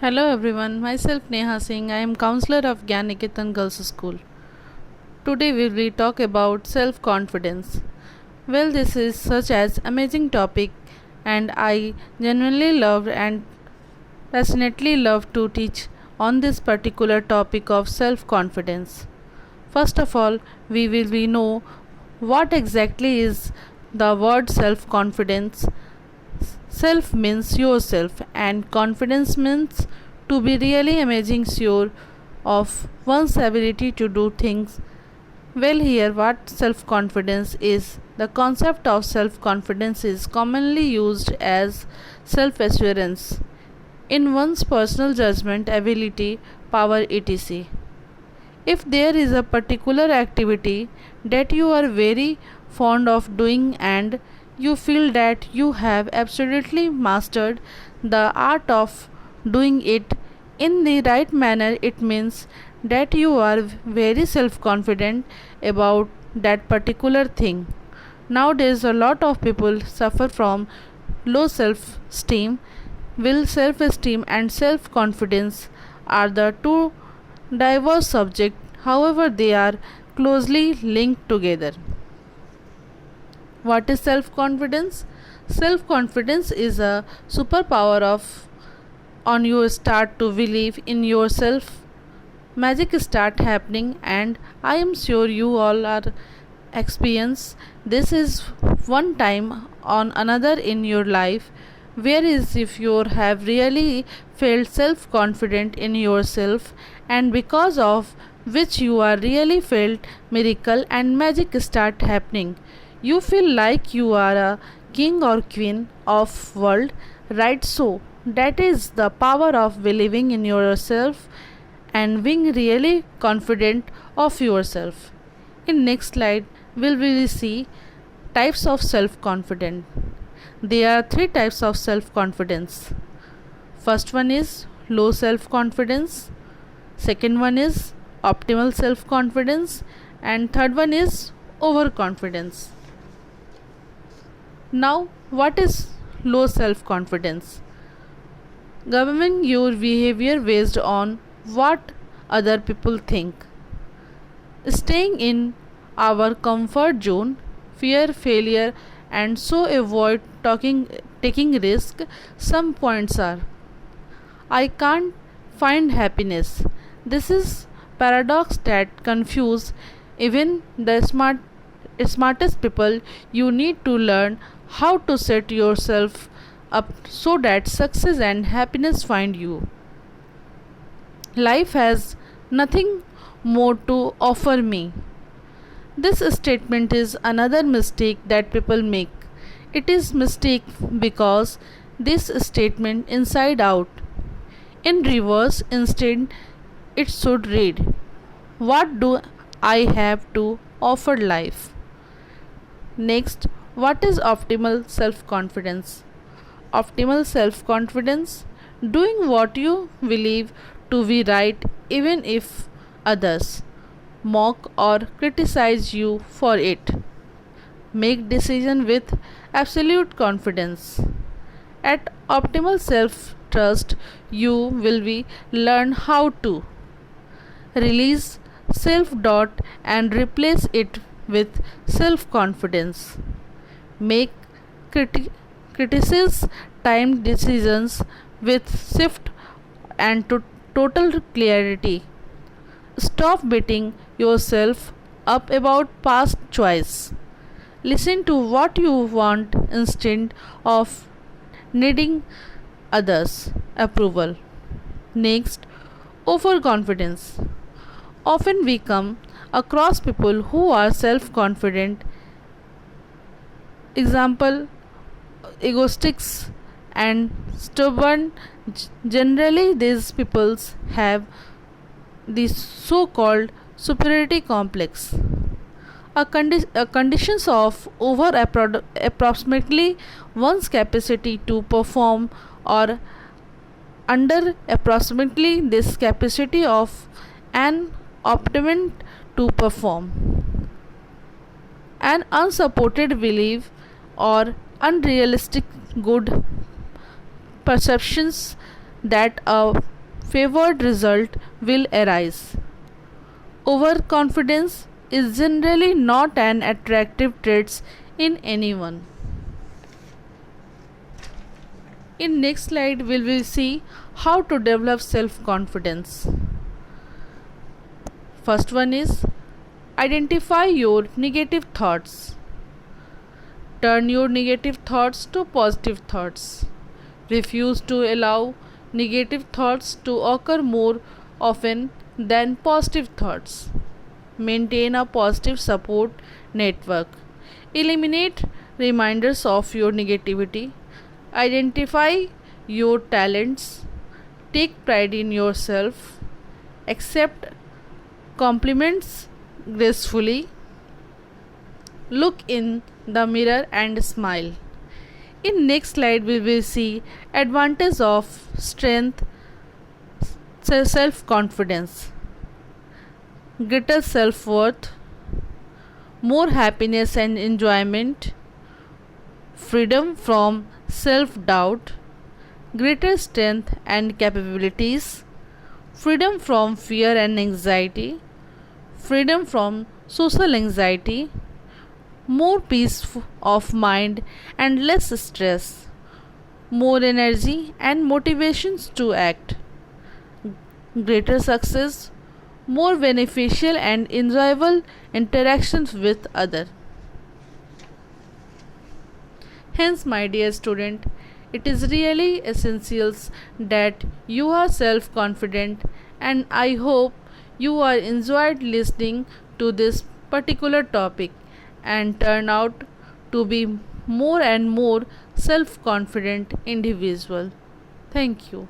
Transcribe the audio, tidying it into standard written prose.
Hello everyone, myself Neha Singh. I am counselor of Gyan Niketan Girls School. Today we will talk about self-confidence. Well, this is such as amazing topic and I genuinely love and passionately love to teach on this particular topic of self-confidence. First of all, we know what exactly is the word self-confidence. Self means yourself, and confidence means to be really amazing sure of one's ability to do things. Well, here, what self confidence is. The concept of self confidence is commonly used as self assurance in one's personal judgment, ability, power, etc. If there is a particular activity that you are very fond of doing and you feel that you have absolutely mastered the art of doing it in the right manner, it means that you are very self confident about that particular thing. Nowadays, a lot of people suffer from low self esteem. Will self esteem and self confidence are the two diverse subjects, however, they are closely linked together. What is self confidence? Self confidence is a superpower of on you start to believe in yourself. Magic start happening, and I am sure you all are experience this is one time on another in your life, whereas if you have really felt self confident in yourself, and because of which you are really felt miracle and magic start happening. You feel like you are a king or queen of world, right? So that is the power of believing in yourself and being really confident of yourself. In next slide, will we see types of self confidence. There are three types of self confidence. First one is low self confidence, second one is optimal self confidence, and third one is overconfidence. Now, what is low self confidence? Governing your behavior based on what other people think. Staying in our comfort zone, fear failure, and so avoid taking risk. Some points are I can't find happiness. This is paradox that confuse even the smartest people. You need to learn how to set yourself up so that success and happiness find you. Life has nothing more to offer me. This statement is another mistake that people make. It is mistake because this statement inside out. In reverse, instead, it should read, what do I have to offer life? Next, what is optimal self confidence? Optimal self confidence, doing what you believe to be right even if others mock or criticize you for it. Make decision with absolute confidence. At optimal self trust, you will be learn how to release self doubt and replace it with self confidence. Make criti- criticism timed decisions with shift and to total clarity. Stop beating yourself up about past choice. Listen to what you want instead of needing others' approval. Next, overconfidence. Often we come across people who are self confident, example, egoistics, and stubborn. Generally, these peoples have the so called superiority complex. A conditions of over approximately one's capacity to perform or under approximately this capacity of an optimum to perform. An unsupported belief or unrealistic good perceptions that a favored result will arise. Overconfidence is generally not an attractive trait in anyone. In next slide we will see how to develop self-confidence. First one is identify your negative thoughts. Turn your negative thoughts to positive thoughts. Refuse to allow negative thoughts to occur more often than positive thoughts. Maintain a positive support network. Eliminate reminders of your negativity. Identify your talents. Take pride in yourself. Accept compliments gracefully. Look in the mirror and smile. In next slide we will see advantage of strength self confidence, greater self worth, more happiness and enjoyment, freedom from self doubt, greater strength and capabilities, freedom from fear and anxiety, freedom from social anxiety, more peace of mind and less stress, more energy and motivations to act, greater success, more beneficial and enjoyable interactions with others. Hence, my dear student, it is really essential that you are self confident, and I hope you are enjoyed listening to this particular topic and turn out to be more and more self confident individual. Thank you.